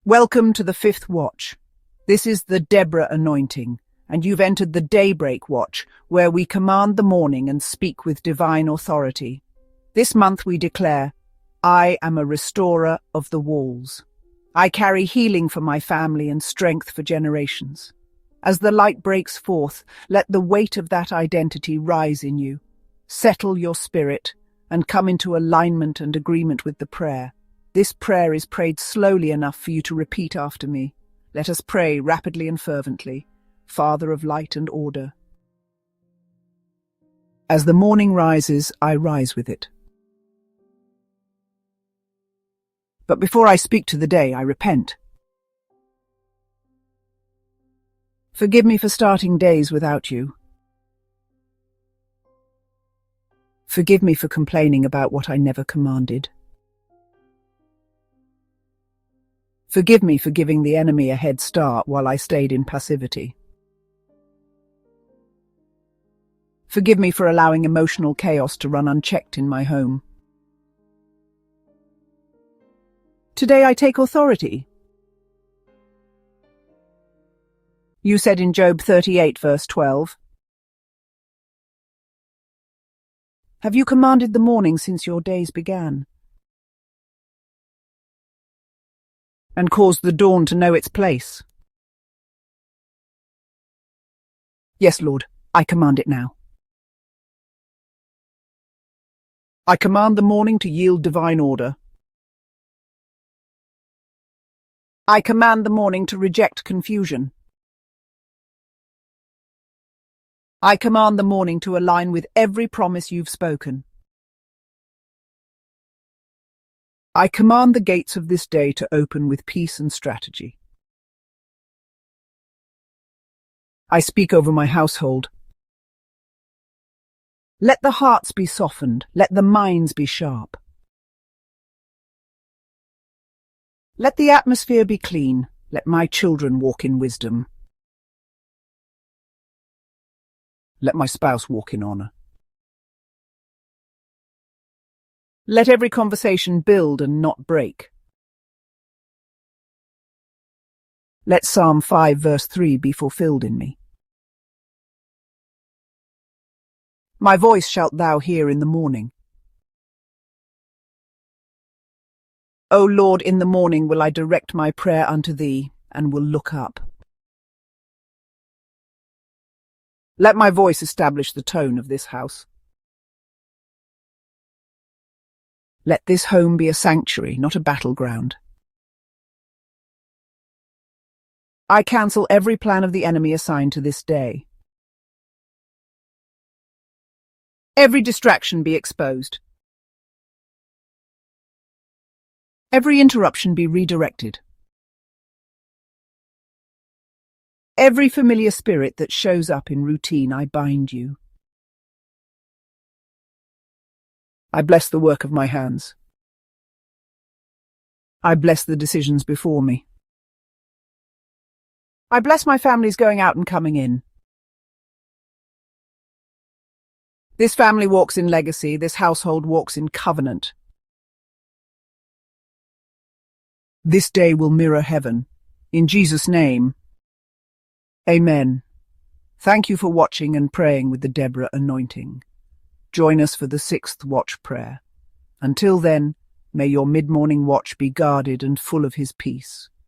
Welcome to the fifth watch. This is the Deborah Anointing, and you've entered the daybreak watch, where we command the morning and speak with divine authority. This month we declare, I am a restorer of the walls. I carry healing for my family and strength for generations. As the light breaks forth, let the weight of that identity rise in you. Settle your spirit and come into alignment and agreement with the prayer. This prayer is prayed slowly enough for you to repeat after me. Let us pray rapidly and fervently. Father of light and order. As the morning rises, I rise with it. But before I speak to the day, I repent. Forgive me for starting days without you. Forgive me for complaining about what I never commanded. Forgive me for giving the enemy a head start while I stayed in passivity. Forgive me for allowing emotional chaos to run unchecked in my home. Today I take authority. You said in Job 38 verse 12, Have you commanded the morning since your days began? And caused the dawn to know its place? Yes, Lord, I command it now. I command the morning to yield divine order. I command the morning to reject confusion. I command the morning to align with every promise you've spoken. I command the gates of this day to open with peace and strategy. I speak over my household. Let the hearts be softened, let the minds be sharp. Let the atmosphere be clean, let my children walk in wisdom. Let my spouse walk in honor. Let every conversation build and not break. Let Psalm 5 verse 3 be fulfilled in me. My voice shalt thou hear in the morning. O Lord, in the morning will I direct my prayer unto thee, and will look up. Let my voice establish the tone of this house. Let this home be a sanctuary, not a battleground. I cancel every plan of the enemy assigned to this day. Every distraction be exposed. Every interruption be redirected. Every familiar spirit that shows up in routine, I bind you. I bless the work of my hands. I bless the decisions before me. I bless my families going out and coming in. This family walks in legacy, this household walks in covenant. This day will mirror heaven. In Jesus' name, Amen. Thank you for watching and praying with the Deborah Anointing. Join us for the sixth watch prayer. Until then, may your mid-morning watch be guarded and full of His peace.